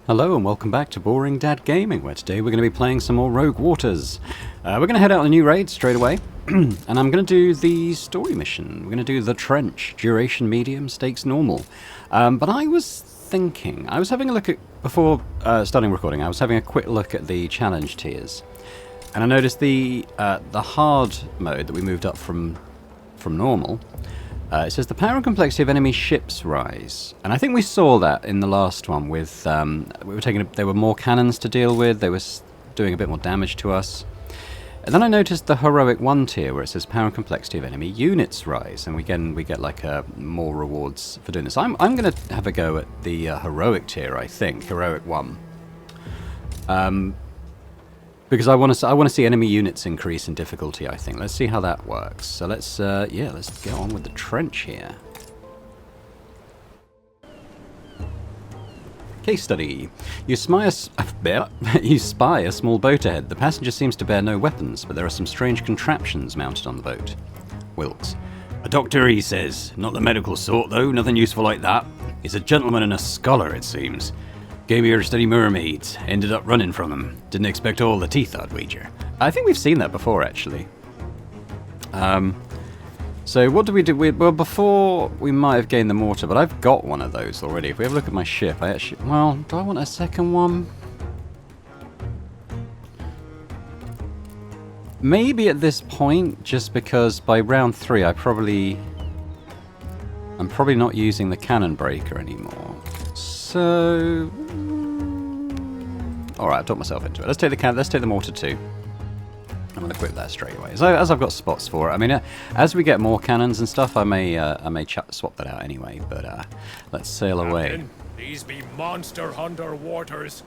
Hello and welcome back to Boring Dad Gaming, where today we're going to be playing some more Rogue Waters. We're going to head out on a new raid straight away, and I'm going to do the story mission. We're going to do the Trench, duration medium, stakes normal. But I was thinking, I was having a look at, before starting recording, I was having a quick look at the challenge tiers. And I noticed the hard mode that we moved up from normal, it says the power and complexity of enemy ships rise, and I think we saw that in the last one with there were more cannons to deal with. They were doing a bit more damage to us. And then I noticed the heroic 1 tier where it says power and complexity of enemy units rise, and we get like more rewards for doing this. I'm going to have a go at the heroic tier. I think heroic 1. Because I want to see enemy units increase in difficulty, I think. Let's see how that works. So let's get on with the trench here. Case study. You spy a small boat ahead. The passenger seems to bear no weapons, but there are some strange contraptions mounted on the boat. Wilkes. A doctor, he says. Not the medical sort, though. Nothing useful like that. He's a gentleman and a scholar, it seems. Came here to study mermaids. Ended up running from them. Didn't expect all the teeth, I'd wager. I think we've seen that before, actually. So what do we do? Well, before we might have gained the mortar, but I've got one of those already. If we have a look at my ship, I actually... Well, do I want a second one? Maybe at this point, just because by round 3 I'm probably not using the cannon breaker anymore. So, all right, I've talked myself into it. Let's take the mortar too. I'm going to equip that straight away. As I've got spots for it. I mean, as we get more cannons and stuff, I may swap that out anyway. But let's sail away. Captain, these be monster hunter waters.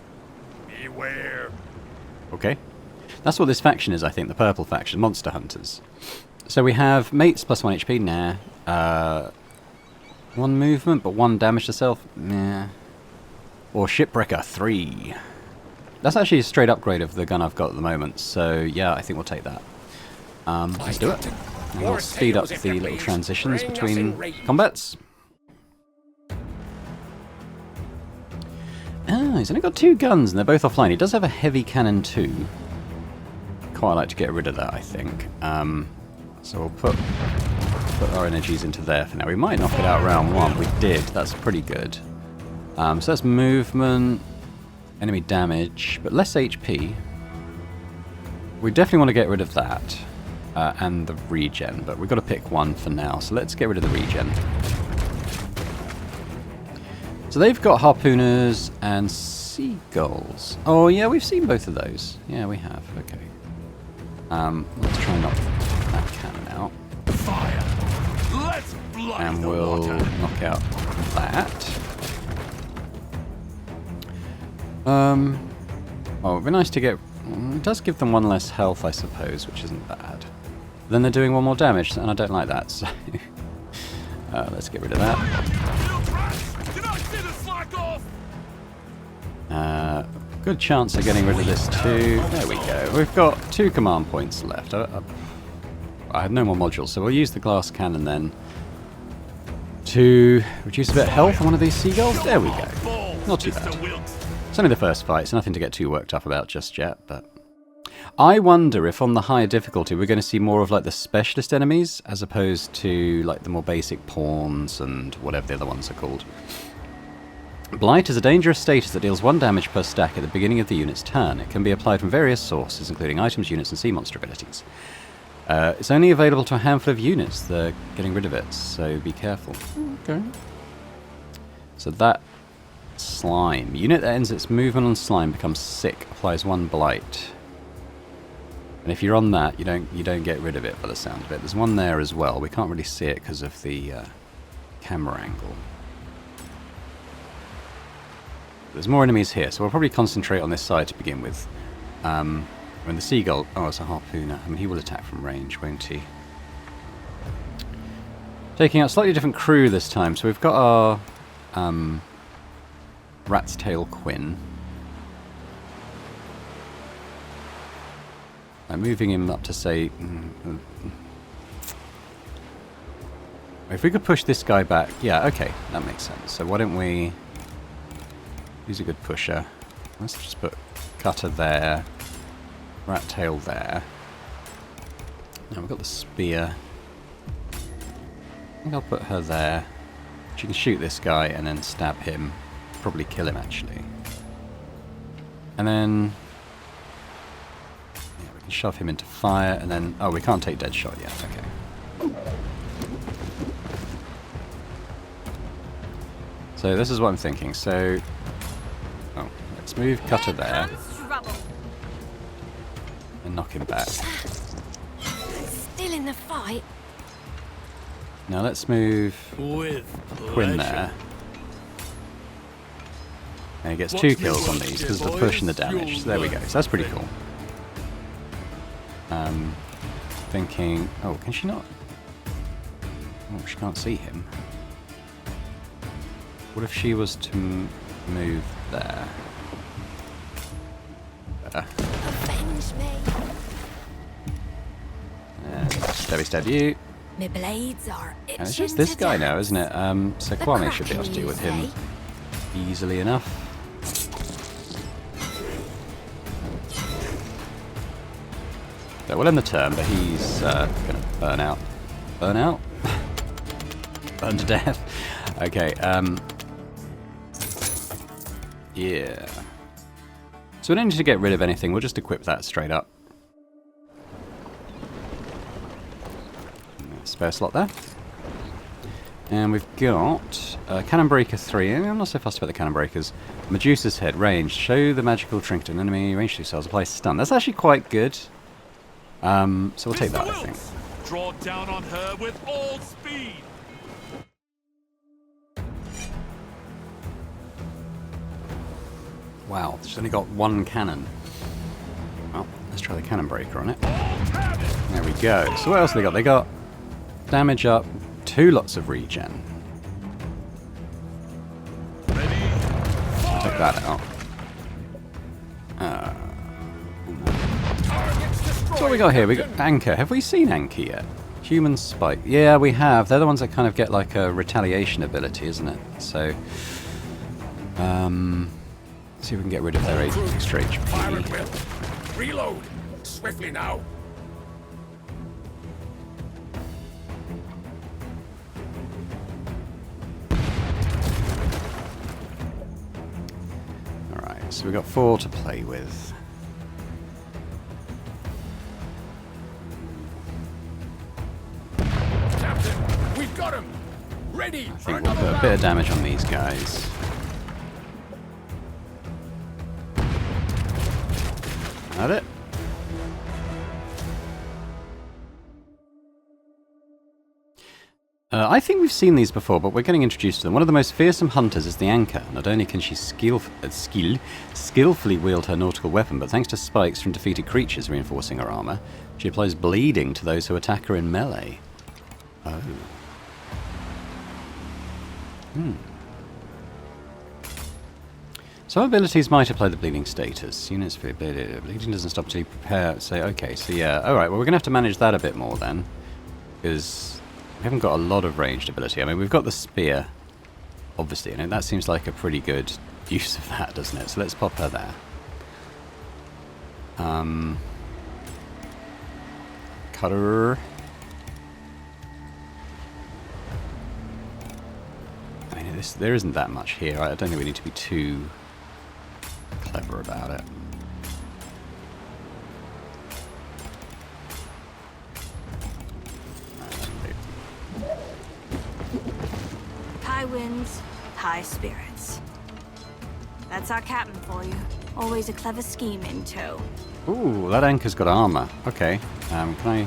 Beware. Okay, that's what this faction is. I think the purple faction, monster hunters. So we have mates plus 1 HP. Nah. 1 movement, but 1 damage to self. Nah. Or Shipwrecker 3. That's actually a straight upgrade of the gun I've got at the moment, so yeah, I think we'll take that. Let's do it. And we'll speed up the little transitions between combats. Ah, he's only got 2 guns and they're both offline. He does have a heavy cannon too. Quite like to get rid of that, I think. So we'll put our energies into there for now. We might knock it out round 1. We did. That's pretty good. So that's movement, enemy damage, but less HP. We definitely want to get rid of that, and the regen, but we've got to pick one for now, so let's get rid of the regen. So they've got harpooners and seagulls. Oh yeah, we've seen both of those. Yeah, we have, okay. Let's try and knock that cannon out. Fire. Let's blood and the we'll water. knock out that. Oh, it'd be nice to get... It does give them 1 less health, I suppose, which isn't bad. Then they're doing 1 more damage, and I don't like that, so... let's get rid of that. Good chance of getting rid of this too. There we go. We've got 2 command points left. I have no more modules, so we'll use the glass cannon then to reduce a bit of health on one of these seagulls. There we go. Not too bad. It's only the first fight, it's nothing to get too worked up about just yet, but... I wonder if on the higher difficulty we're going to see more of like the specialist enemies, as opposed to like the more basic pawns and whatever the other ones are called. Blight is a dangerous status that deals 1 damage per stack at the beginning of the unit's turn. It can be applied from various sources, including items, units, and sea monster abilities. It's only available to a handful of units. They're getting rid of it, so be careful. Okay. So that... Slime. Unit that ends its movement on slime becomes sick. Applies 1 blight. And if you're on that, you don't get rid of it by the sound of it. There's one there as well. We can't really see it because of the camera angle. There's more enemies here, so we'll probably concentrate on this side to begin with. When the seagull... Oh, it's a harpooner. I mean, he will attack from range, won't he? Taking out slightly different crew this time. So we've got our... Rat's Tail Quinn. I'm moving him up to say... If we could push this guy back... Yeah, okay, that makes sense. So why don't we... Who's a good pusher? Let's just put Cutter there. Rat Tail there. Now we've got the spear. I think I'll put her there. She can shoot this guy and then stab him. Probably kill him, actually. And then... yeah, we can shove him into fire, and then... oh, we can't take dead shot yet. Okay. So this is what I'm thinking. So... oh, let's move Cutter there. And knock him back. Still in the fight. Now let's move Quinn there. And he gets 2 kills on these because of the push and the damage. So there we go. So that's pretty cool. Thinking... oh, can she not? Oh, she can't see him. What if she was to move there? Avenge me. And stabby stab you. My blades are itching. And it's just this to guy death. now, isn't it? So Kwame should be able to deal with him easily enough. So we'll end the turn, but he's going to burn out. Burn out? Burn to death. Okay, yeah. So we don't need to get rid of anything, we'll just equip that straight up. Spare slot there. And we've got Cannon Breaker 3. I'm not so fussed about the Cannon Breakers. Medusa's Head, range. Show the magical trinket to an enemy. Range 2 cells. Apply stun. That's actually quite good. So we'll take that, I think. Draw down on her with all speed. Wow, she's only got 1 cannon. Well, let's try the Cannon Breaker on it. There we go. So what else have they got? They got damage up, 2 lots of regen. I'll take that out. So what we got here? We got Anchor. Have we seen Anchor yet? Human Spike. Yeah, we have. They're the ones that kind of get like a retaliation ability, isn't it? So, see if we can get rid of their extra Fire at HP. will. Reload. Swiftly now. Alright, so we've got 4 to play with. Captain, we've got him. Ready I for think we'll another put a bit of round. damage on these guys. That it? I think we've seen these before, but we're getting introduced to them. One of the most fearsome hunters is the Anchor. Not only can she skillfully wield her nautical weapon, but thanks to spikes from defeated creatures reinforcing her armor, she applies bleeding to those who attack her in melee. Oh. Some abilities might apply the bleeding status. Units for bleeding doesn't stop until you prepare. So, okay, so yeah. Alright, well, we're going to have to manage that a bit more then. Because we haven't got a lot of ranged ability. I mean, we've got the spear, obviously, and that seems like a pretty good use of that, doesn't it? So let's pop her there. Cutter. I mean, there isn't that much here. I don't think we need to be too clever about it. High winds, high spirits. That's our captain for you. Always a clever scheme in tow. Ooh, that anchor's got armor. Okay. Can I...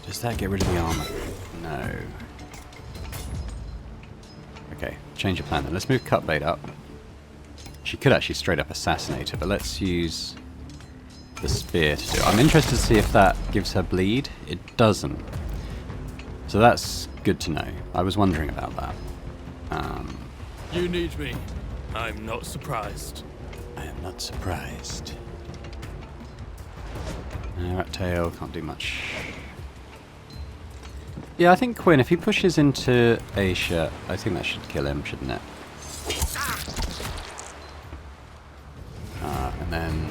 does that get rid of the armor? No. Okay, change of plan then. Let's move Cutbait up. She could actually straight up assassinate her, but let's use the spear to do it. I'm interested to see if that gives her bleed. It doesn't. So that's good to know. I was wondering about that. You need me. I'm not surprised. I am not surprised. Rat tail, can't do much. Yeah, I think Quinn, if he pushes into Asia, I think that should kill him, shouldn't it? And then...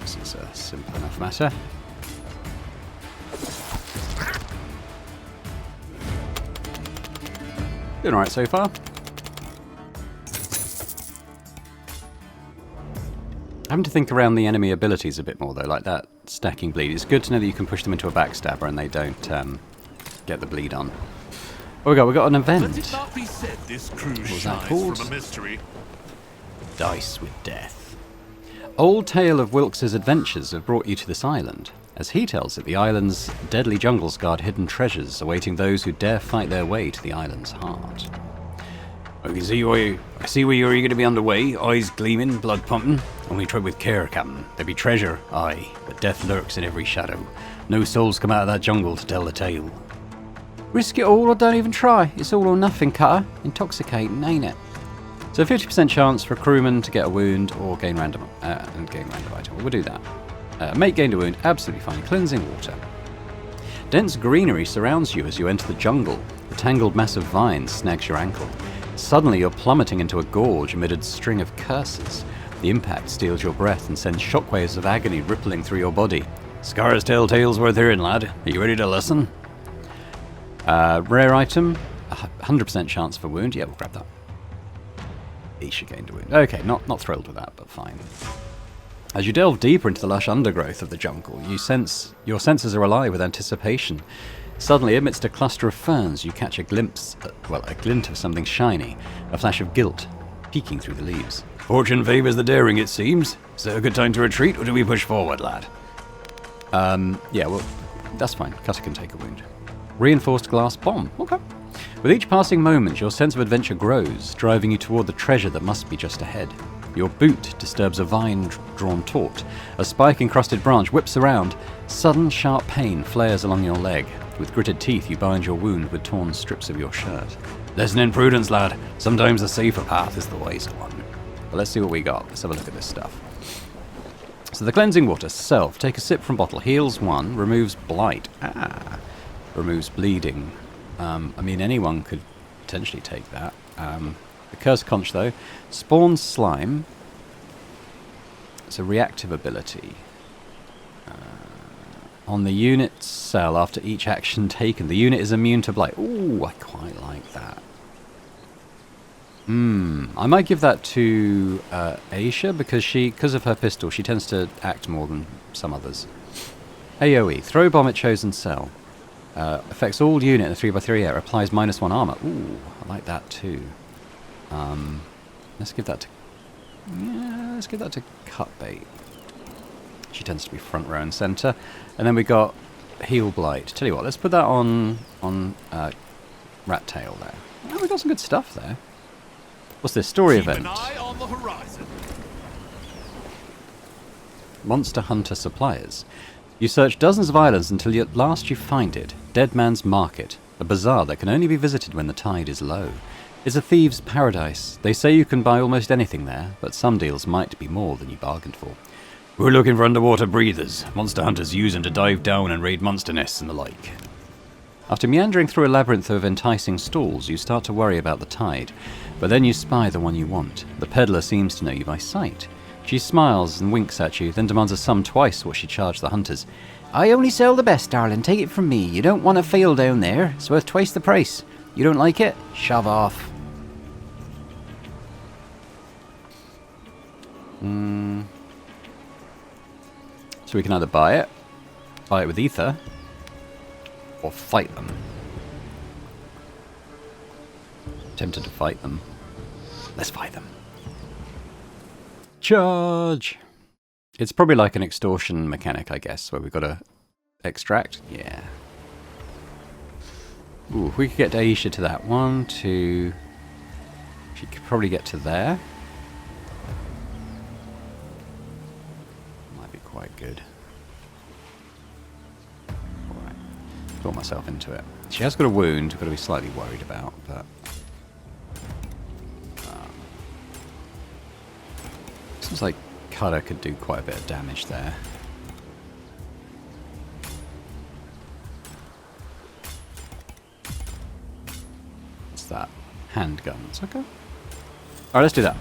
This is a simple enough matter. Doing alright so far. Having to think around the enemy abilities a bit more though, like that stacking bleed. It's good to know that you can push them into a backstabber and they don't get the bleed on. Oh, we got an event. Let it not be said this cruise What was that shines called? from a mystery. Dice with Death. Old tale of Wilkes's adventures have brought you to this island. As he tells it, the island's deadly jungles guard hidden treasures, awaiting those who dare fight their way to the island's heart. I see where you're eager to be underway, eyes gleaming, blood pumping. Only tread with care, Captain. There be treasure, aye, but death lurks in every shadow. No souls come out of that jungle to tell the tale. Risk it all or don't even try. It's all or nothing, Cutter. Intoxicating, ain't it? So 50% chance for a crewman to get a wound or gain random item. We'll do that. Mate gained a wound, absolutely fine. Cleansing water. Dense greenery surrounds you as you enter the jungle. A tangled mass of vines snags your ankle. Suddenly you're plummeting into a gorge amid a string of curses. The impact steals your breath and sends shockwaves of agony rippling through your body. Scars tell tales worth hearing, lad. Are you ready to listen? Rare item, 100% chance for wound. Yeah, we'll grab that. Isha gained a wound. Okay, not thrilled with that, but fine. As you delve deeper into the lush undergrowth of the jungle, your senses are alive with anticipation. Suddenly, amidst a cluster of ferns, you catch a glint of something shiny, a flash of guilt, peeking through the leaves. Fortune favours the daring, it seems. Is it a good time to retreat, or do we push forward, lad? Yeah, well, that's fine. Cutter can take a wound. Reinforced glass bomb. Okay. With each passing moment, your sense of adventure grows, driving you toward the treasure that must be just ahead. Your boot disturbs a vine-drawn taut. A spike-encrusted branch whips around. Sudden, sharp pain flares along your leg. With gritted teeth, you bind your wound with torn strips of your shirt. Lesson in prudence, lad. Sometimes the safer path is the wiser one. But let's see what we got. Let's have a look at this stuff. So the cleansing water, self. Take a sip from bottle. Heals 1. Removes blight. Removes bleeding. I mean, anyone could potentially take that. The curse conch, though. Spawns slime. It's a reactive ability. On the unit cell, after each action taken, the unit is immune to blight. Ooh, I quite like that. I might give that to Aisha, because of her pistol, she tends to act more than some others. AoE. Throw bomb at chosen cell. Affects all unit in a 3x3 area. Applies -1 armor. Ooh, I like that too. Let's give that to Cutbait. She tends to be front row and centre. And then we got Heal Blight. Tell you what, let's put that on Rat Tail there. Oh, we got some good stuff there. What's this? Story Keep event. an eye on the horizon. Monster Hunter Suppliers. You search dozens of islands until at last you find it. Dead Man's Market. A bazaar that can only be visited when the tide is low. It's a thieves' paradise. They say you can buy almost anything there, but some deals might be more than you bargained for. We're looking for underwater breathers. Monster hunters use them to dive down and raid monster nests and the like. After meandering through a labyrinth of enticing stalls, you start to worry about the tide. But then you spy the one you want. The peddler seems to know you by sight. She smiles and winks at you, then demands a sum twice what she charged the hunters. I only sell the best, darling. Take it from me. You don't want to fail down there. It's worth twice the price. You don't like it? Shove off. So we can either buy it with ether, or fight them. Tempted to fight them. Let's fight them. Charge! It's probably like an extortion mechanic, I guess, where we've got to extract. Yeah. Ooh, if we could get Aisha to that. 1, 2... She could probably get to there. Might be quite good. Alright. Got myself into it. She has got a wound, I've got to be slightly worried about, but... seems like Cutter could do quite a bit of damage there. handguns. Okay. Alright, let's do that.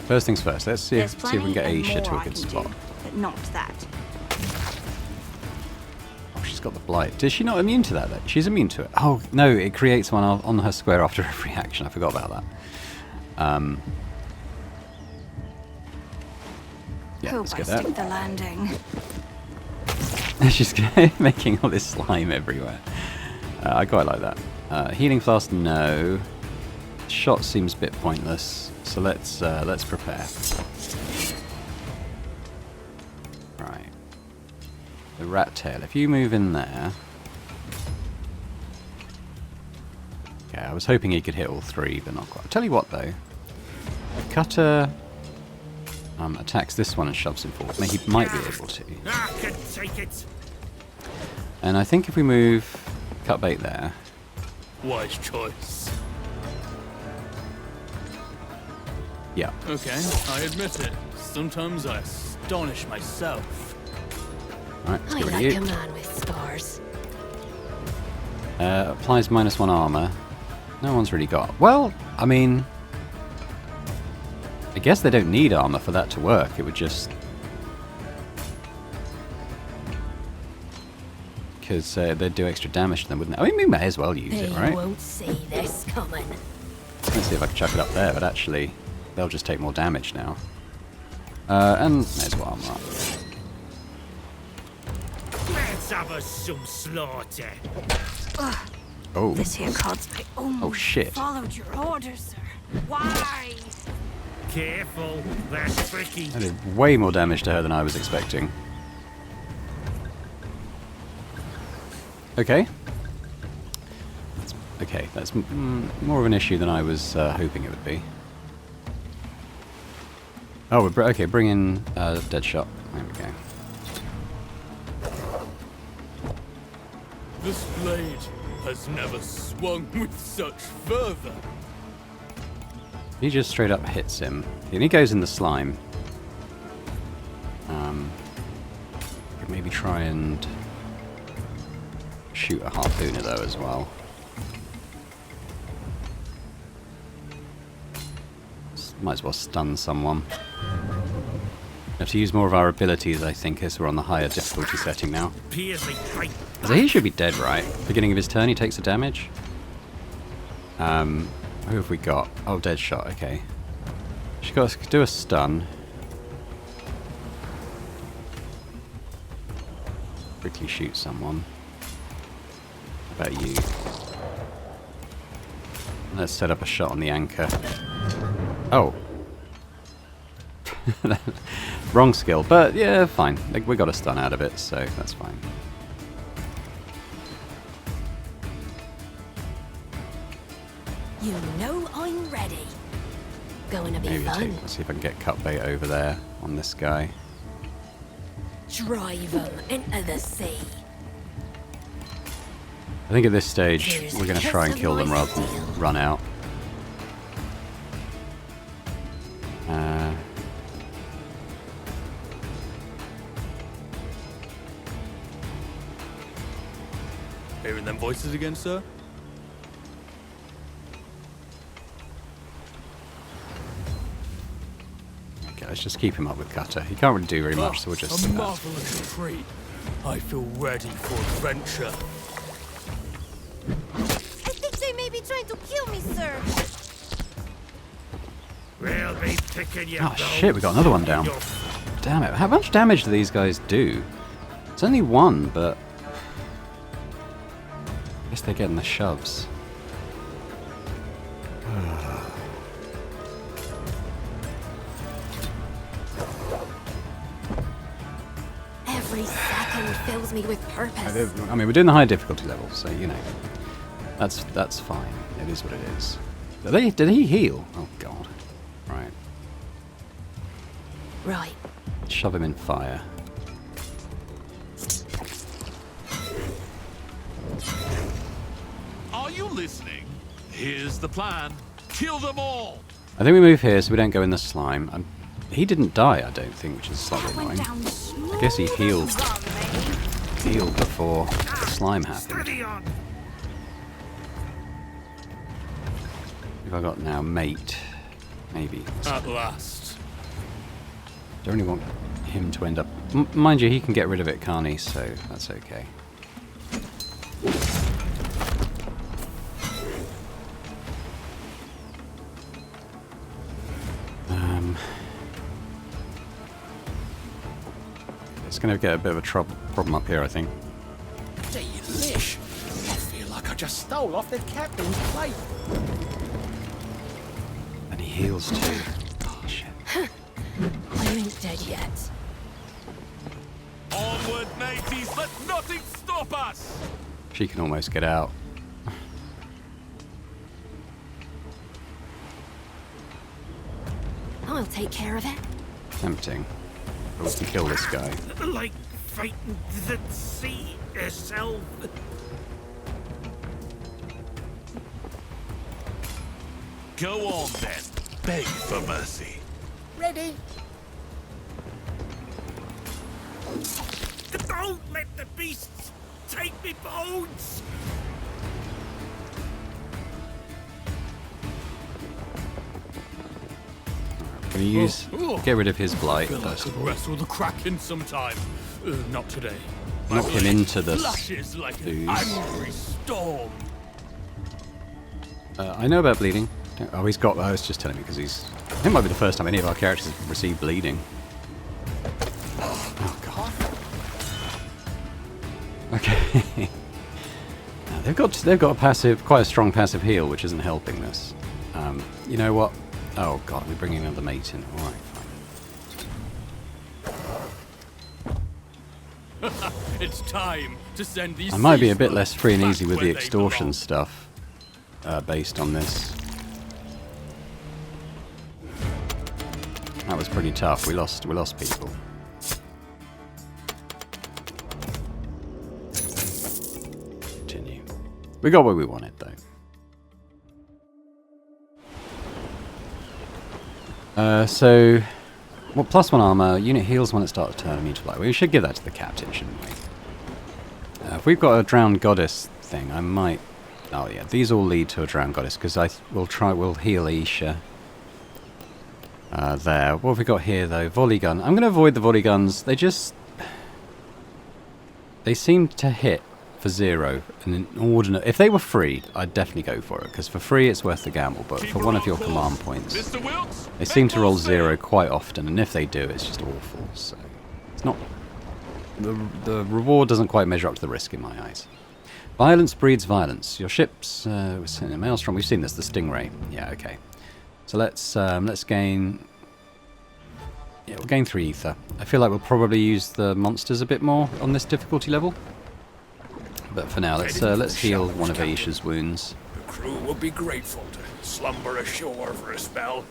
First things first, let's see if we can get Aisha to a good spot. But not that. Oh, she's got the blight. Is she not immune to that, though? She's immune to it. Oh, no, it creates one on her square after every action. I forgot about that. Yeah, let's get that. The landing. She's making all this slime everywhere. I quite like that. Healing flask, no. Shot seems a bit pointless, so let's prepare. Right. The rat tail. If you move in there. Okay, I was hoping he could hit all three, but not quite. I'll tell you what, though. Cutter attacks this one and shoves him forward. He might be able to. I can take it. And I think if we move cut bait there. Wise choice. Yeah. Okay, I admit it. Sometimes I astonish myself. Alright, let's get rid of like you. a man with scars. Applies -1 armor. No one's really got. Well, I mean, I guess they don't need armor for that to work. It would just, because they'd do extra damage to them, wouldn't they? I mean, we may as well use it, right? They won't see this coming. Let's see if I can chuck it up there, but actually, they'll just take more damage now. And may as well armor up. Let's have us some slaughter. Oh. This here cod's my own. Oh, shit. Followed your orders, sir. Why? Careful, they're tricky. That did way more damage to her than I was expecting. Okay. Okay, that's more of an issue than I was hoping it would be. Oh, okay, bring in Deadshot. There we go. This blade has never swung with such fervor. He just straight up hits him. And he goes in the slime. Could maybe try and shoot a harpooner though as well. Might as well stun someone. We have to use more of our abilities, I think, as we're on the higher difficulty setting now. So he should be dead, right? Beginning of his turn, he takes the damage. Who have we got? Oh, Deadshot, okay. She's got to do a stun. Quickly shoot someone. How about you? Let's set up a shot on the anchor. Oh. Wrong skill, but yeah, fine. We got a stun out of it, so that's fine. You know I'm ready. Going to be Maybe fun. let's see if I can get cut bait over there on this guy. Drive them into the sea. I think at this stage we're going to try and kill them rather than run out. Hearing them voices again, sir? Okay, let's just keep him up with Cutter. He can't really do very much, so we'll just... A marvelous treat. I feel ready for adventure. I think they may be trying to kill me, sir. We'll be picking you. Oh shit, we got another one down. Damn it. How much damage do these guys do? It's only one, but... I guess they're getting the shoves. Every second fills me with purpose. I mean, we're doing the high difficulty level, so, you know. That's fine. It is what it is. Did he heal? Oh, God. Right. Right. Shove him in fire. Are you listening? Here's the plan. Kill them all. I think we move here so we don't go in the slime. He didn't die, I don't think, which is slightly annoying. I guess he healed before. slime happened. Steady on. If I got now mate, maybe. At last. Don't really want him to end up. Mind you, he can get rid of it, can't he? So that's okay. It's going to get a bit of a problem up here, I think. Delish. I feel like I just stole off the captain's plate. And he heals too. Oh shit. I ain't dead yet. Onward, mateys, let nothing stop us! She can almost get out. I'll take care of it. Tempting. But we can kill this guy. Like fighting the sea itself. Go on then, beg for mercy. Ready? Don't let the beasts take me bones! Can you use... Get rid of his blight I first could of all. wrestle the Kraken sometime. Not today. Knock him into the Flashes like an ooze. angry storm. I know about bleeding. Oh, he's got... I was just telling me because he's... I think it might be the first time any of our characters have received bleeding. Oh, God. Okay. Now, they've got a passive... Quite a strong passive heal, which isn't helping this. You know what? Oh, God, we're bringing another mate in. Alright, fine. It's time to send these. I might be a bit seasons less free and back easy with where the they extortion belong. stuff based on this. That was pretty tough. We lost people. Continue. We got what we wanted though. So, well, +1 armor, unit heals when it starts to turn immune to blight. We should give that to the captain, shouldn't we? If we've got a drowned goddess thing, I might... Oh yeah, these all lead to a drowned goddess, because we'll heal Isha. There. What have we got here, though? Volley gun. I'm going to avoid the volley guns. They seem to hit for 0. And if they were free, I'd definitely go for it, because for free it's worth the gamble, but for one of your command points, Mr. Wilkes, they seem to roll 0 quite often, and if they do, it's just awful, so... It's not... The reward doesn't quite measure up to the risk in my eyes. Violence breeds violence. Your ships... we're sitting in Maelstrom. We've seen this, the Stingray. Yeah, okay. So let's gain... Yeah, we'll gain 3 ether. I feel like we'll probably use the monsters a bit more on this difficulty level. But for now, let's heal one of Aisha's wounds. The crew will be grateful to slumber ashore for a spell.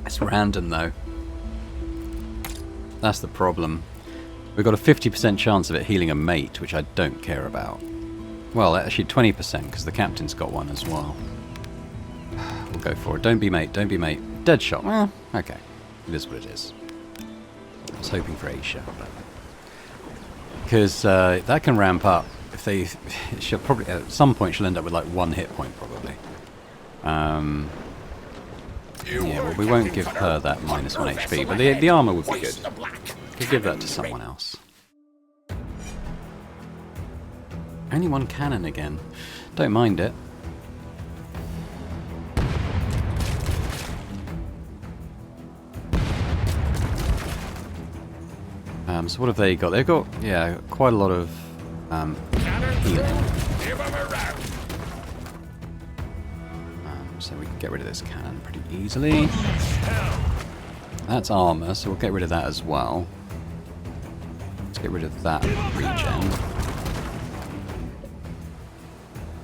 It's random, though. That's the problem. We've got a 50% chance of it healing a mate, which I don't care about. Well, actually 20%, because the captain's got one as well. We'll go for it. Don't be mate, don't be mate. Dead shot. Well, okay. It is what it is. I was hoping for Aisha, but... Because that can ramp up. If they... She'll probably... At some point, she'll end up with, like, 1 hit point, probably. Yeah, well, we won't give her that -1 HP, but the armor would be good. Could give that to someone else. Only 1 cannon again. Don't mind it. So what have they got? They've got, yeah, quite a lot of healing. Give 'em a round. So we can get rid of this cannon pretty easily. That's armor, so we'll get rid of that as well. Let's get rid of that regen.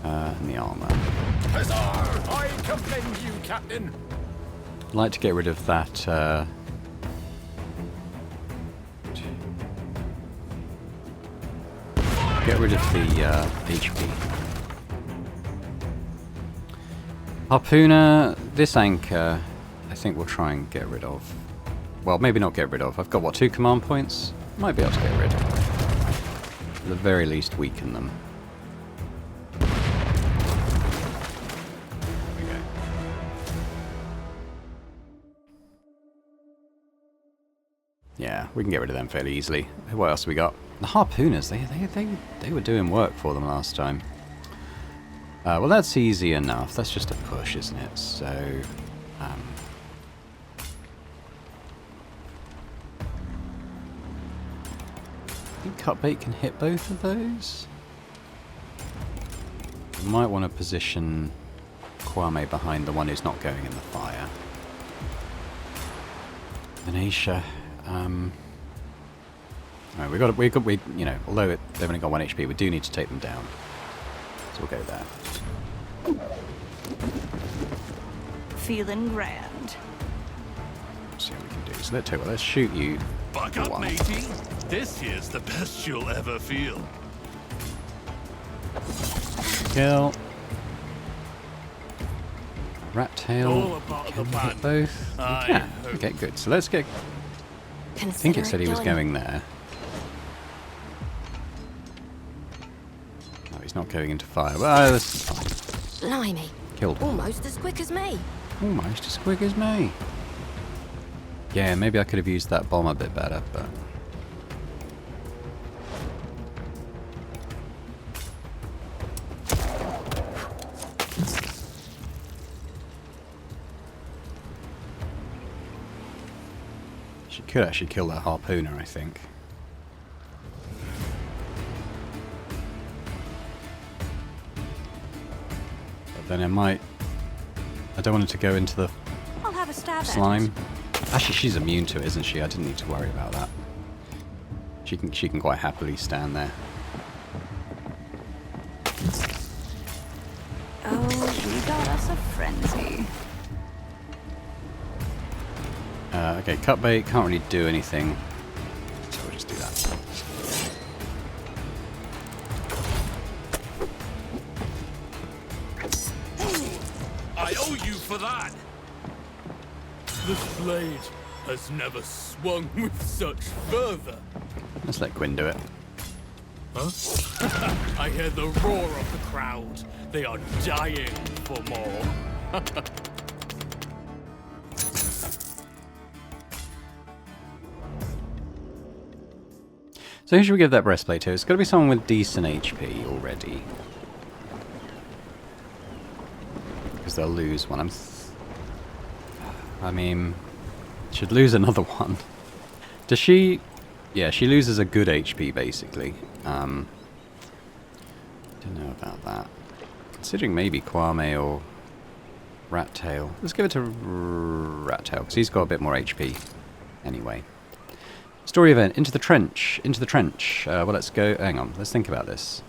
And the armor. Huzzah! I commend you, Captain. I'd like to get rid of that... Get rid of the HP. Harpooner, this anchor, I think we'll try and get rid of. Well, maybe not get rid of. I've got, what, 2 command points? Might be able to get rid. At the very least, weaken them. There we go. Yeah, we can get rid of them fairly easily. What else have we got? The harpooners, they were doing work for them last time. Well, that's easy enough. That's just a push, isn't it? So, I think Cutbait can hit both of those. We might want to position Kwame behind the one who's not going in the fire. Venetia. Right, we you know, although they've only got 1 HP, we do need to take them down. So we'll go there. Feeling grand. Let's see what we can do. So let's shoot you. Buck up, matey. This here's the best you'll ever feel. Kill. Rat tail. All a part of the Can we plan. hit both? I Yeah. hope. Okay, good. So let's get. I think it said he was going there. No, he's not going into fire. Well, this is fine. Blimey. Killed one. Almost as quick as me. Almost as quick as me. Yeah, maybe I could have used that bomb a bit better, but... She could actually kill that harpooner, I think. But then it might... I don't want it to go into the I'll have a stab at slime. it. Actually, she's immune to it, isn't she? I didn't need to worry about that. She can quite happily stand there. Oh, we got us a frenzy. Okay, Cutbait can't really do anything, so we'll just do that. I owe you for that. This blade has never swung with such fervor. Let's let Gwyn do it. Huh? I hear the roar of the crowd. They are dying for more. So who should we give that breastplate to? It's got to be someone with decent HP already. Because they'll lose one. I mean, should lose another one. Does she... Yeah, she loses a good HP, basically. Don't know about that. Considering maybe Kwame or Rat Tail. Let's give it to Rat Tail, because he's got a bit more HP. Anyway. Story event, into the trench. Into the trench. Well, let's go... Hang on, let's think about this.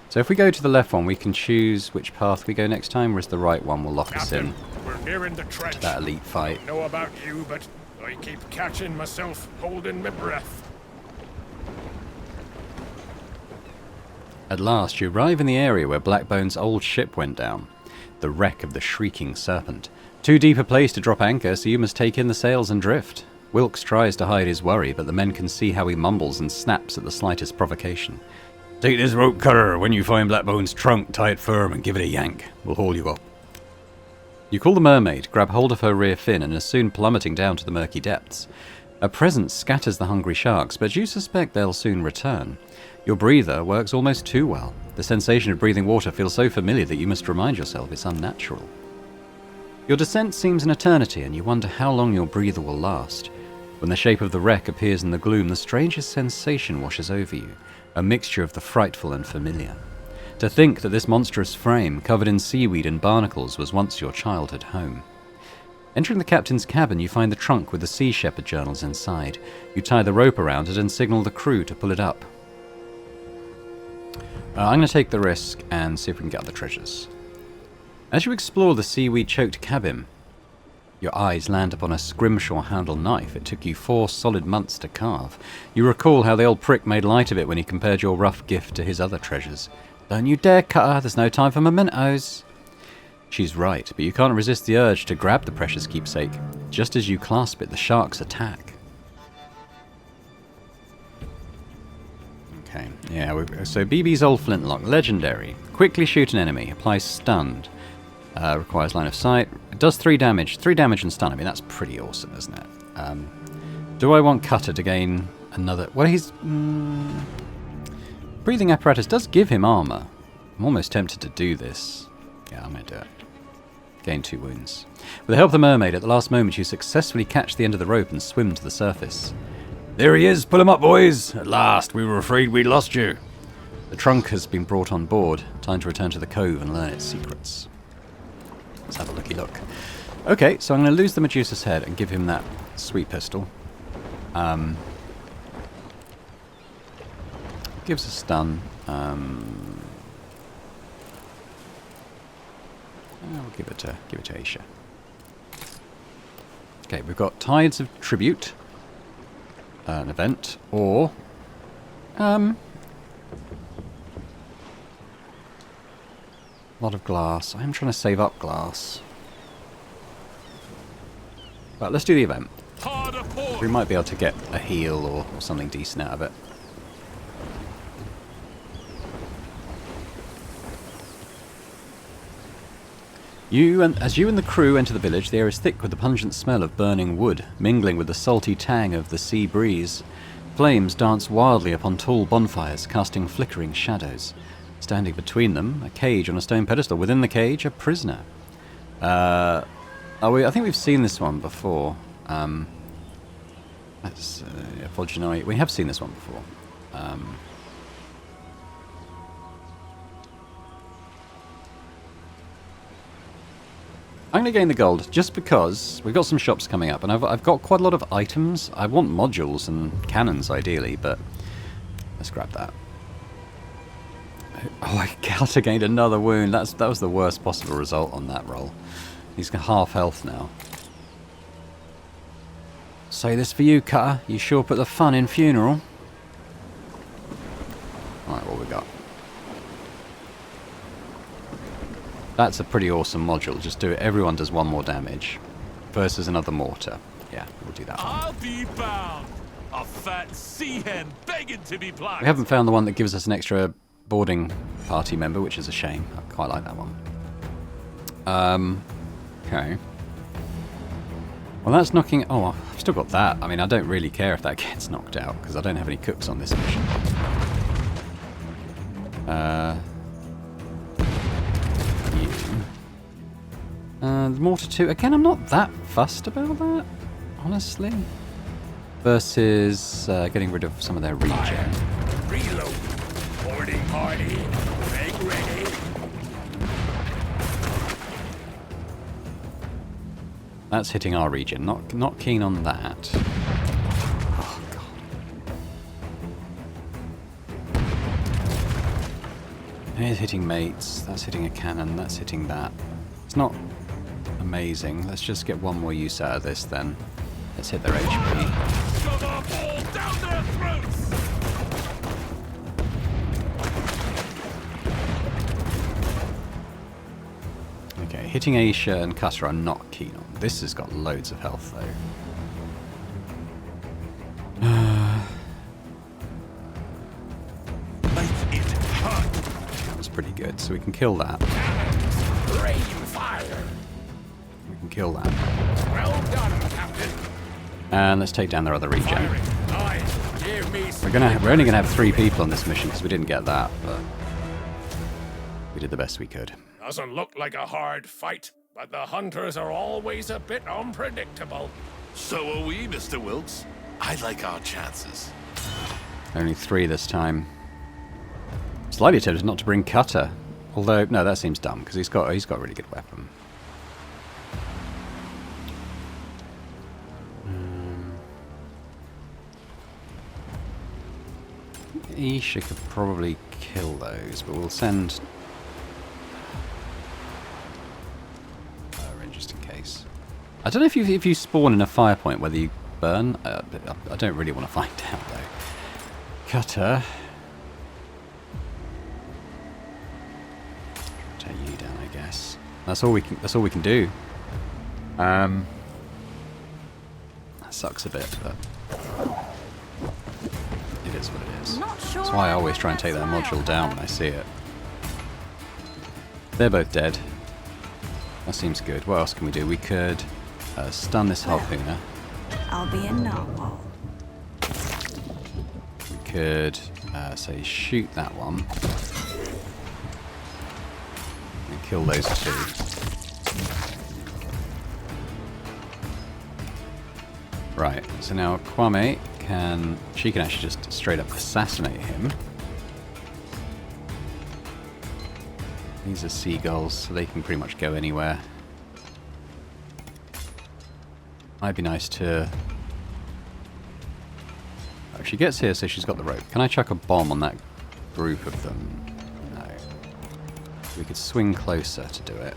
So if we go to the left one, we can choose which path we go next time, whereas the right one will lock us in. Captain, we're nearing the trench. That elite fight. I don't know about you, but I keep catching myself holding my breath. At last, you arrive in the area where Blackbone's old ship went down. The wreck of the Shrieking Serpent. Too deep a place to drop anchor, so you must take in the sails and drift. Wilkes tries to hide his worry, but the men can see how he mumbles and snaps at the slightest provocation. Take this rope cutter. When you find Blackbone's trunk, tie it firm and give it a yank. We'll haul you up. You call the mermaid, grab hold of her rear fin, and are soon plummeting down to the murky depths. A presence scatters the hungry sharks, but you suspect they'll soon return. Your breather works almost too well. The sensation of breathing water feels so familiar that you must remind yourself it's unnatural. Your descent seems an eternity, and you wonder how long your breather will last. When the shape of the wreck appears in the gloom, the strangest sensation washes over you, a mixture of the frightful and familiar. To think that this monstrous frame, covered in seaweed and barnacles, was once your childhood home. Entering the captain's cabin, you find the trunk with the Sea Shepherd journals inside. You tie the rope around it and signal the crew to pull it up. I'm going to take the risk and see if we can get other treasures. As you explore the seaweed-choked cabin, your eyes land upon a scrimshaw-handled knife it took you 4 solid months to carve. You recall how the old prick made light of it when he compared your rough gift to his other treasures. Don't you dare cut her, there's no time for mementos. She's right, but you can't resist the urge to grab the precious keepsake. Just as you clasp it, the sharks attack. Okay, yeah, so BB's old flintlock, legendary. Quickly shoot an enemy, applies stunned. Requires line of sight. It does 3 damage. 3 damage and stun. I mean, that's pretty awesome, isn't it? Do I want Cutter to gain another... Well, he's... Breathing apparatus does give him armor. I'm almost tempted to do this. Yeah, I'm going to do it. Gain 2 wounds. With the help of the mermaid, at the last moment you successfully catch the end of the rope and swim to the surface. There he is! Pull him up, boys! At last, we were afraid we'd lost you. The trunk has been brought on board. Time to return to the cove and learn its secrets. Let's have a looky look. Okay, so I'm going to lose the Medusa's head and give him that sweet pistol. Gives a stun. I'll give it to Aisha. Okay, we've got Tides of Tribute, an event, or lot of glass. I'm trying to save up glass. Right, let's do the event. We might be able to get a heal or something decent out of it. As you and the crew enter the village, the air is thick with the pungent smell of burning wood, mingling with the salty tang of the sea breeze. Flames dance wildly upon tall bonfires, casting flickering shadows. Standing between them, a cage on a stone pedestal. Within the cage, a prisoner. I think we've seen this one before. That's Volginoi. We have seen this one before. I'm going to gain the gold just because we've got some shops coming up, and I've got quite a lot of items. I want modules and cannons ideally, but let's grab that. Oh, I Cutter gained another wound. That was the worst possible result on that roll. He's got half health now. Say this for you, Cutter. You sure put the fun in funeral. Alright, what we got? That's a pretty awesome module. Just do it. Everyone does 1 more damage. Versus another mortar. Yeah, we'll do that one. I'll be bound. A fat sea hen begging to be plucked. We haven't found the one that gives us an extra boarding party member, which is a shame. I quite like that one. Okay. Well, that's knocking... Oh, I've still got that. I mean, I don't really care if that gets knocked out, because I don't have any cooks on this mission. The mortar 2. Again, I'm not that fussed about that, honestly. Versus getting rid of some of their regen. Reload. Boarding party. Egg ready. That's hitting our regen. Not keen on that. Oh, God. Here's hitting mates. That's hitting a cannon. That's hitting that. It's not amazing. Let's just get 1 more use out of this then. Let's hit their HP. Shove a ball down their throats. Okay, hitting Aisha and Cutter I'm not keen on. This has got loads of health though. Make it hurt. That was pretty good, so we can kill that. Rain fire. We can kill that. Well done, Captain. And let's take down their other regen. Nice. Give me some. We're only gonna have 3 people on this mission because we didn't get that, but we did the best we could. Doesn't look like a hard fight, but the hunters are always a bit unpredictable. So are we, Mr. Wilkes. I like our chances. Only 3 this time. Slightly tempted not to bring Cutter, although no, that seems dumb because he's got a really good weapon. Isha could probably kill those, but we'll send her in just in case. I don't know if you spawn in a fire point whether you burn. I don't really want to find out though. Cutter. Take you down, I guess. That's all we can do. That sucks a bit, but it is what it is. Not sure. That's why I always try and take that module down when I see it. They're both dead. That seems good. What else can we do? We could stun this harpooner. I'll be a narwhal. We could say shoot that one and kill those two. Right, so now Kwame can actually just straight up assassinate him. These are seagulls, so they can pretty much go anywhere. Might be nice to... Oh, she gets here, so she's got the rope. Can I chuck a bomb on that group of them? No. We could swing closer to do it.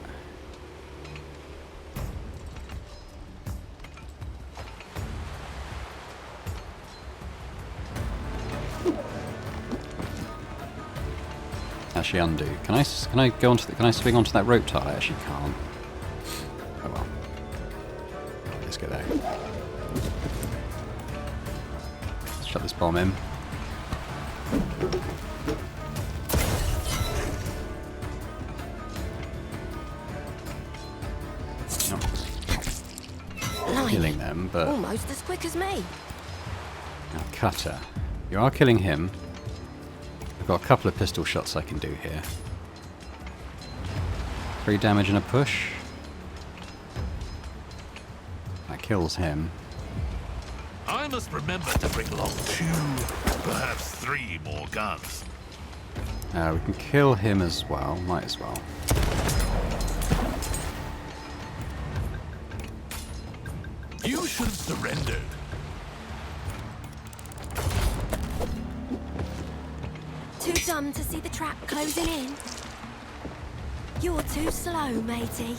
Actually undo. Can I go onto can I swing onto that rope tile? I actually can't. Oh well. Let's go there. Let's shut this bomb in. Not killing them, but almost as quick as me. now Cutter. You are killing him. I've got a couple of pistol shots I can do here. 3 damage and a push. That kills him. I must remember to bring along 2, perhaps 3 more guns. We can kill him as well. Might as well. You should have surrendered. Too dumb to see the trap closing in. You're too slow, matey.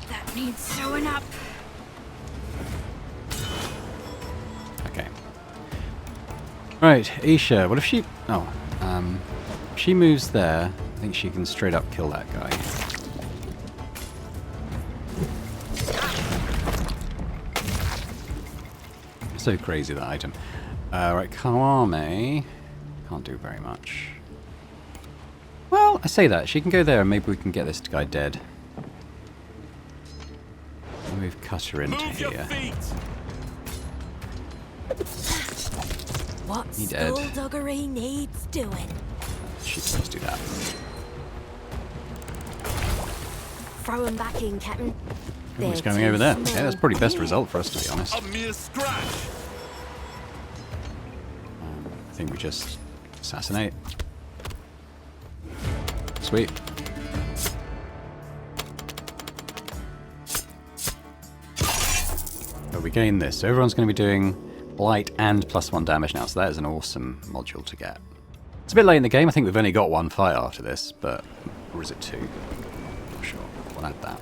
That needs sewing up. Okay. Right, Isha. What if she... Oh. If she moves there, I think she can straight up kill that guy. So crazy, that item. Right, Kawame... Can't do very much. Well, I say that. She can go there and maybe we can get this guy dead. Move Cutter into Move your here. feet. What He dead. skullduggery needs doing. She can just do that. Throw 'em back in, Captain. Who's They're going too over there? small. Yeah, that's probably best result for us, to be honest. A mere scratch. I think we just assassinate. Sweet. But we gain this. So everyone's going to be doing blight and +1 damage now, so that is an awesome module to get. It's a bit late in the game. I think we've only got 1 fight after this, but... Or is it 2? Not sure. We'll add that.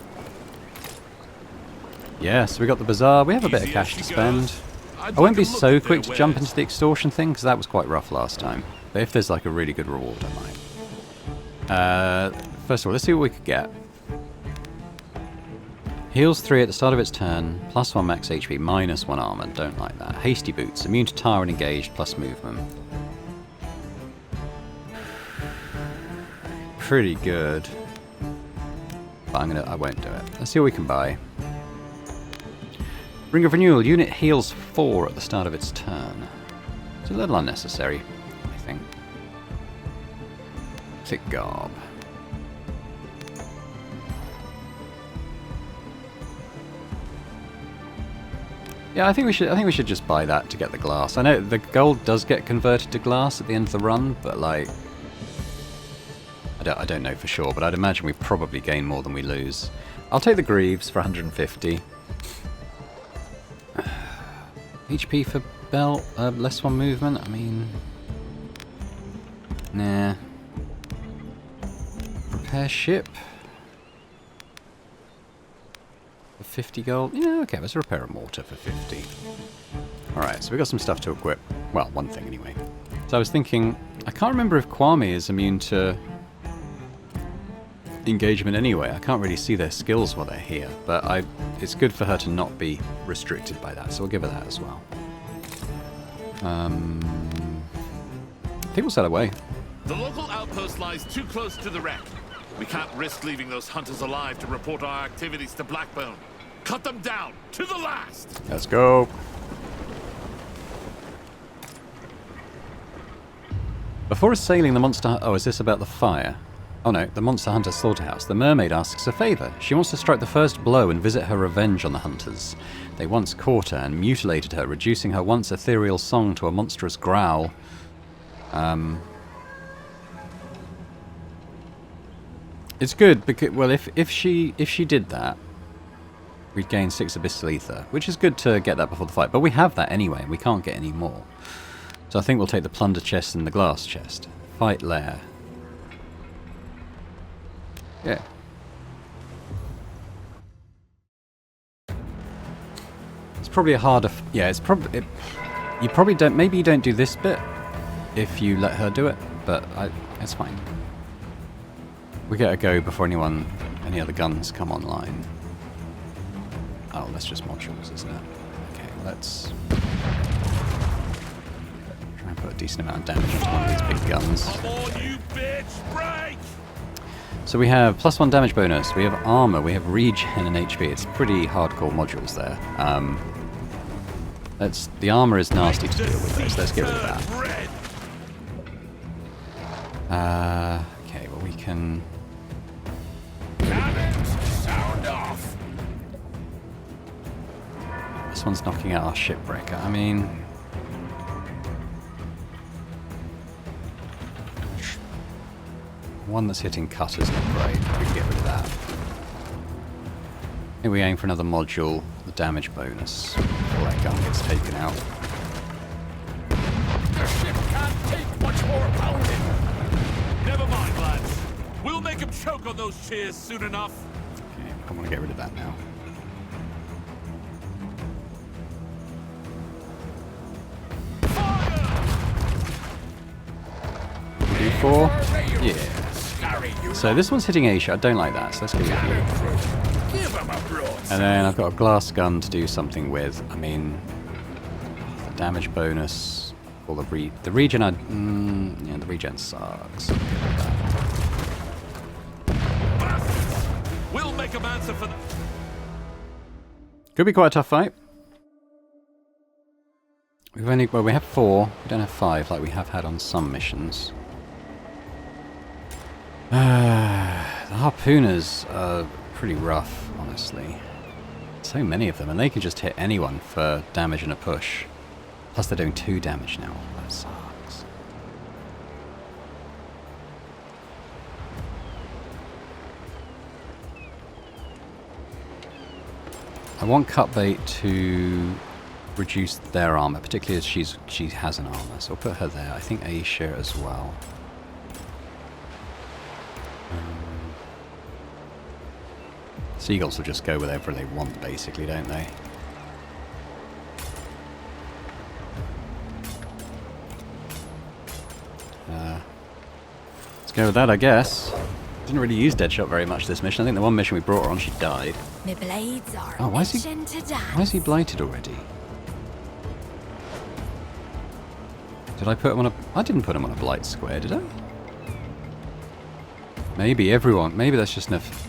Yeah, so we got the bazaar. We have a bit of Easy cash as to she spend. goes. I'd I won't be like to so look at quick their to jump wares. into the extortion thing, because that was quite rough last time. But if there's like a really good reward, I might. First of all, let's see what we could get. Heals 3 at the start of its turn, +1 max HP, -1 armor. Don't like that. Hasty boots, immune to tire and engaged, plus movement. Pretty good. But I won't do it. Let's see what we can buy. Ring of Renewal, unit heals 4 at the start of its turn. It's a little unnecessary, I think. Thick garb. Yeah, I think we should just buy that to get the glass. I know the gold does get converted to glass at the end of the run, but like I don't know for sure, but I'd imagine we probably gain more than we lose. I'll take the greaves for 150. HP for belt, +1 movement. I mean, nah. Repair ship. 50 gold? Yeah, okay, let's repair a mortar for 50. Alright, so we got some stuff to equip. Well, one thing anyway. So I was thinking, I can't remember if Kwame is immune to engagement anyway. I can't really see their skills while they're here, but it's good for her to not be restricted by that, so we'll give her that as well. I think we'll set away. The local outpost lies too close to the wreck. We can't risk leaving those hunters alive to report our activities to Blackbone. Cut them down to the last! Let's go. Before assailing the monster... Oh, is this about the fire? Oh no, the Monster Hunter slaughterhouse. The mermaid asks a favour. She wants to strike the first blow and visit her revenge on the hunters. They once caught her and mutilated her, reducing her once ethereal song to a monstrous growl. It's good because, well, if she did that, we'd gain 6 abyssal ether, which is good to get that before the fight. But we have that anyway, and we can't get any more. So I think we'll take the plunder chest and the glass chest. Fight lair. Yeah. It's probably a harder... yeah, it's probably... you probably don't... maybe you don't do this bit if you let her do it, but it's fine. We gotta go before any other guns come online. Oh, that's just modules, isn't it? Okay, let's try and put a decent amount of damage into one of these big guns. Come on, you bitch! Break! So we have +1 damage bonus, we have armor, we have regen and HP. It's pretty hardcore modules there. The armor is nasty to deal with though, so let's get rid of that. Okay, well we can... Cannons, sound off! This one's knocking out our shipbreaker. I mean... one that's hitting cutters not great. We can get rid of that. I think we aim for another module, the damage bonus, before that gun gets taken out. The ship can't take much more pounding! Never mind, lads. We'll make him choke on those cheers soon enough. Okay, I want to get rid of that now. D4? Yeah. So this one's hitting Asia. I don't like that, so let's go with you. And then I've got a glass gun to do something with. I mean, the damage bonus, or the regen. Yeah, the regen sucks. We'll make him answer for the... Could be quite a tough fight. We have 4. We don't have 5 like we have had on some missions. The harpooners are pretty rough, honestly. So many of them, and they can just hit anyone for damage and a push. Plus they're doing 2 damage now. That sucks. I want Cutbait to reduce their armor, particularly as she has an armor, so I'll put her there. I think Aisha as well. Seagulls will just go wherever they want, basically, don't they? Let's go with that, I guess. Didn't really use Deadshot very much this mission. I think the one mission we brought her on, she died. My blades are Oh, why is he blighted already? Did I put him on a... I didn't put him on a blight square, did I? Maybe everyone... maybe that's just enough...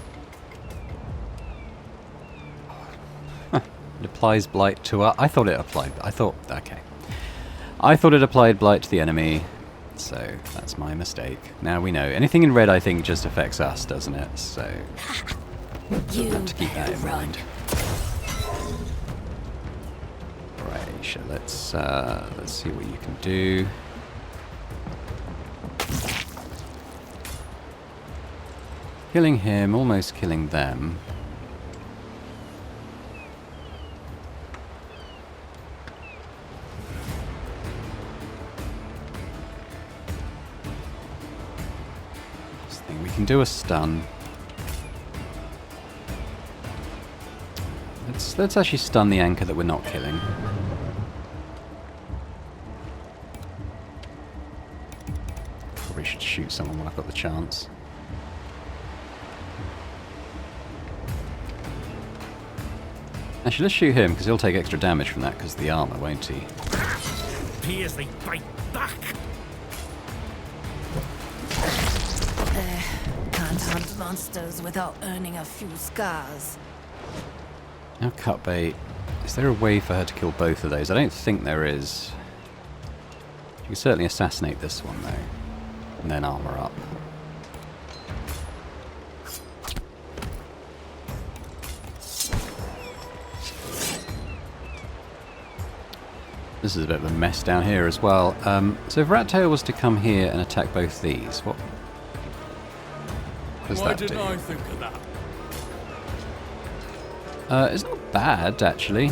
It applies blight to us. I thought it applied... okay. I thought it applied blight to the enemy. So, that's my mistake. Now we know. Anything in red, I think, just affects us, doesn't it? So... You have to keep that in run. mind. Right, Aisha, let's see what you can do. Killing him, almost killing them. We can do a stun. Let's actually stun the anchor that we're not killing. Probably should shoot someone when I've got the chance. Actually, let's shoot him, because he'll take extra damage from that, because of the armor, won't he? Appears they bite back. Can't hunt monsters without earning a few scars. Now cut bait. Is there a way for her to kill both of those? I don't think there is. She can certainly assassinate this one, though. And then armor up. This is a bit of a mess down here as well. So if Rattail was to come here and attack both these, what does Why that do? didn't I think of that? It's not bad, actually.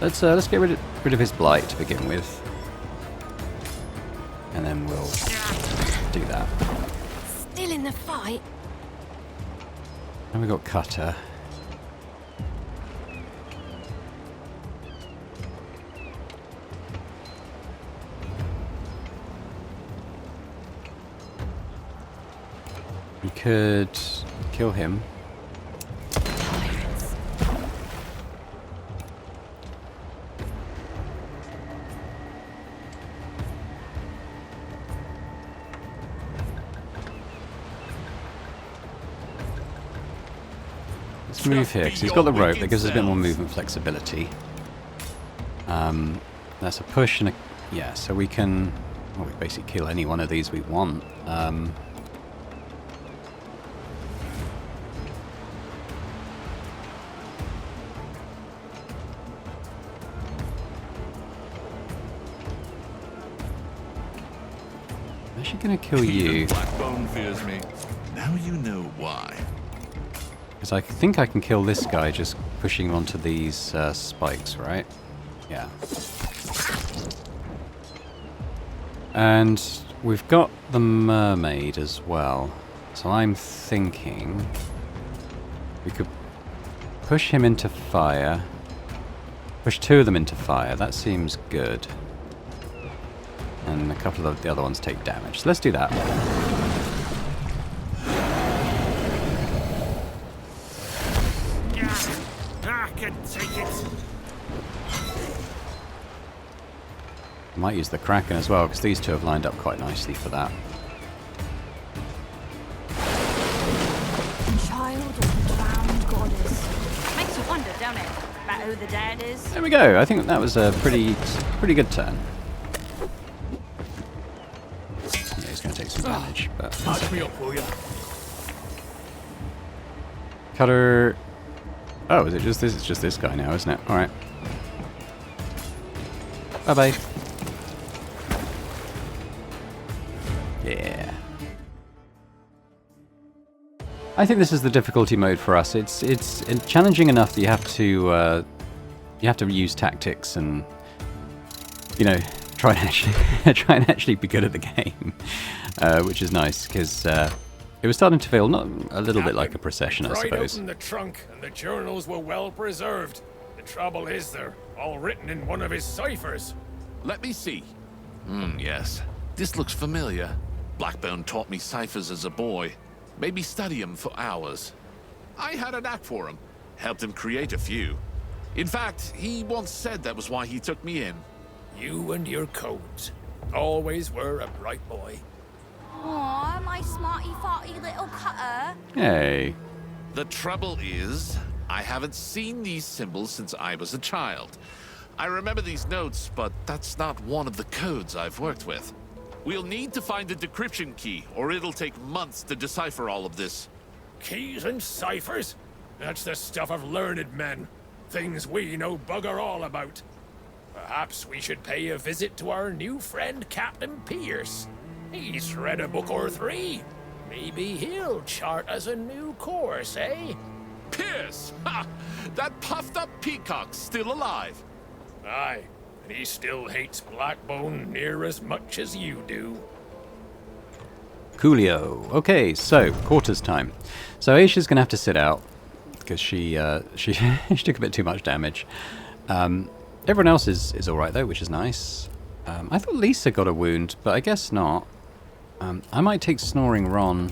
Let's get rid of his blight to begin with, and then we'll do that. Still in the fight? And we got Cutter. We could kill him. Let's move here, because he's got the rope. That gives us a bit more movement flexibility. That's a push and a... Yeah, so we can... Well, we basically kill any one of these we want. I'm actually going to kill you. Blackbone fears me. Now you know why. Because I think I can kill this guy just pushing him onto these spikes, right? Yeah. And we've got the mermaid as well. So I'm thinking we could push him into fire. Push two of them into fire. That seems good. And a couple of the other ones take damage. So let's do that. I can take it. Might use the Kraken as well, because these two have lined up quite nicely for that. Child of the drowned goddess. Makes you wonder, don't it? About who the dad is. There we go. I think that was a pretty good turn. Yeah, he's going to take some damage, but Patch me up, will you? Cutter. Oh, is it just this? It's just this guy now, isn't it? All right. Bye bye. Yeah. I think this is the difficulty mode for us. It's challenging enough that you have to use tactics and try and actually be good at the game, which is nice because it was starting to feel not a little bit like a procession, I Pried suppose. open the trunk, and the journals were well preserved. The trouble is, they're all written in one of his ciphers. Let me see. Yes. This looks familiar. Blackbone taught me ciphers as a boy. Made me study 'em for hours. I had a knack for 'em. Helped him create a few. In fact, he once said that was why he took me in. You and your codes. Always were a bright boy. Aw, my smarty-farty little Cutter. Hey. The trouble is, I haven't seen these symbols since I was a child. I remember these notes, but that's not one of the codes I've worked with. We'll need to find a decryption key, or it'll take months to decipher all of this. Keys and ciphers? That's the stuff of learned men. Things we know bugger all about. Perhaps we should pay a visit to our new friend, Captain Pierce. He's read a book or three. Maybe he'll chart us a new course, eh? Pierce! Ha! That puffed-up peacock's still alive. Aye, and he still hates Blackbone near as much as you do. Coolio. Okay, so quarters time. So Aisha's gonna have to sit out because she she took a bit too much damage. Everyone else is all right though, which is nice. I thought Lisa got a wound, but I guess not. I might take Snoring Ron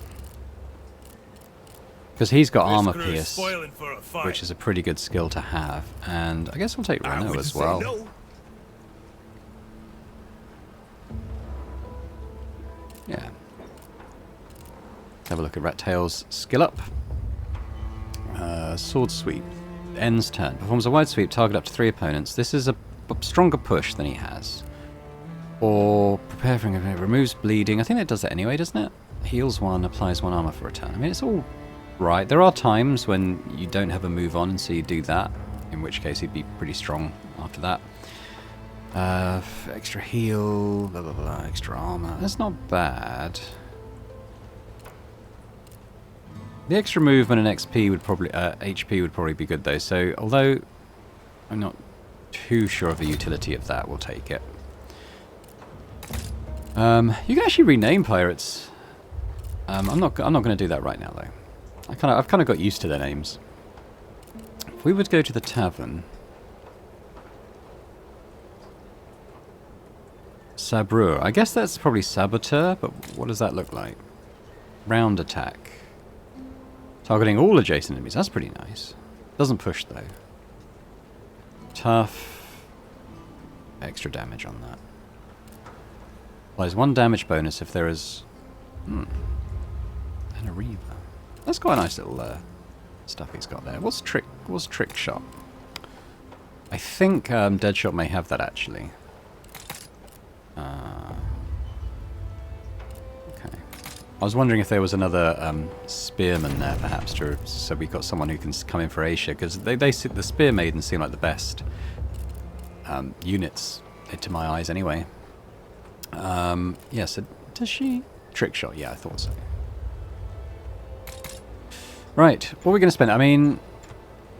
Because he's got armor Crew's pierce, spoiling for a fight. which is a pretty good skill to have. And I guess we'll take I Renault wouldn't as say well. no. Yeah. Let's have a look at Rat Tail's skill up. Sword sweep. Ends turn. Performs a wide sweep, target up to 3 opponents. This is a stronger push than he has. Or prepare for removes bleeding. I think it does that anyway, doesn't it? Heals 1, applies 1 armor for a turn. I mean, it's all right. There are times when you don't have a move on, and so you do that. In which case, he'd be pretty strong after that. Extra heal, blah blah blah, extra armor. That's not bad. The extra movement and XP would probably, HP would probably be good though. So, although I'm not too sure of the utility of that, we'll take it. You can actually rename pirates. I'm not going to do that right now though. I've kind of got used to their names. If we would go to the tavern. Sabreur. I guess that's probably Saboteur, but what does that look like? Round attack. Targeting all adjacent enemies. That's pretty nice. Doesn't push though. Tough. Extra damage on that. Applies 1 damage bonus if there is... And a Reaver. That's quite a nice little stuff he's got there. What's trick shot? I think Deadshot may have that actually. Okay. I was wondering if there was another spearman there, perhaps, so we've got someone who can come in for Asia, because the spear maidens seem like the best units to my eyes, anyway. Yeah. So does she trick shot? Yeah, I thought so. Right. What are we going to spend? I mean,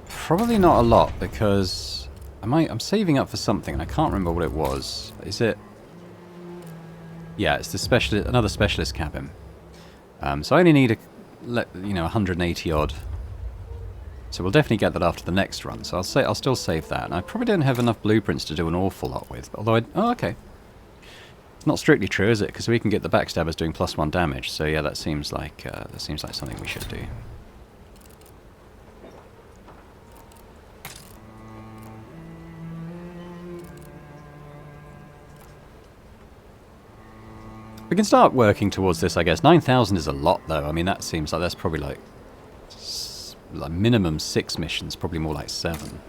probably not a lot, because I'm saving up for something, and I can't remember what it was. Is it? Yeah, it's the another specialist cabin. So I only need 180 odd. So we'll definitely get that after the next run. So I'll still save that. And I probably don't have enough blueprints to do an awful lot with. Although oh, okay. Not strictly true, is it? Because we can get the backstabbers doing +1 damage. So yeah, that seems like something we should do. We can start working towards this, I guess. 9,000 is a lot, though. I mean, that seems like that's probably like minimum 6 missions, probably more like 7.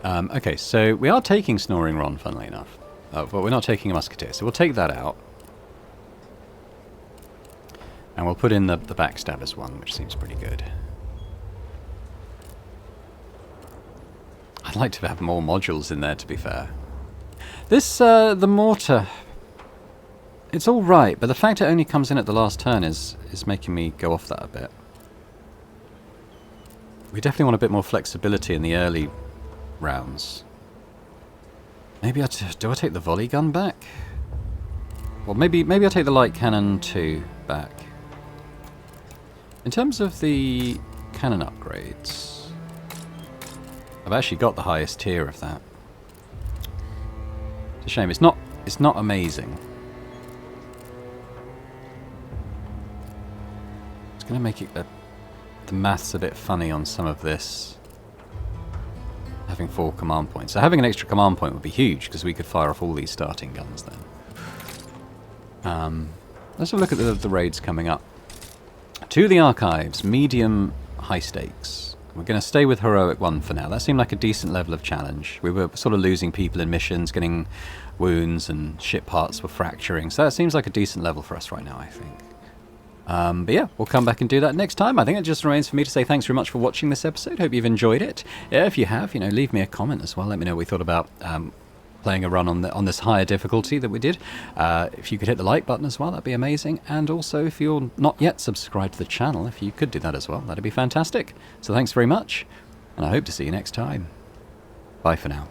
Okay, so we are taking Snoring Ron, funnily enough. But we're not taking a Musketeer, so we'll take that out. And we'll put in the Backstabbers one, which seems pretty good. I'd like to have more modules in there, to be fair. This, the mortar... It's all right, but the fact it only comes in at the last turn is making me go off that a bit. We definitely want a bit more flexibility in the early rounds. Maybe do I take the volley gun back? Well, maybe I take the light cannon 2 back. In terms of the cannon upgrades, I've actually got the highest tier of that. It's a shame. It's not amazing. It's going to make it the maths a bit funny on some of this. Having 4 command points. So having an extra command point would be huge, because we could fire off all these starting guns then. Let's have a look at the raids coming up. To the Archives, medium high stakes. We're going to stay with Heroic 1 for now. That seemed like a decent level of challenge. We were sort of losing people in missions, getting wounds, and ship parts were fracturing. So that seems like a decent level for us right now, I think. But yeah, we'll come back and do that next time. I think it just remains for me to say thanks very much for watching this episode. Hope you've enjoyed it. If you have, leave me a comment as well. Let me know what you thought about playing a run on this higher difficulty that we did. If you could hit the like button as well, that'd be amazing. And also, if you're not yet subscribed to the channel, if you could do that as well, that'd be fantastic. So thanks very much, and I hope to see you next time. Bye for now.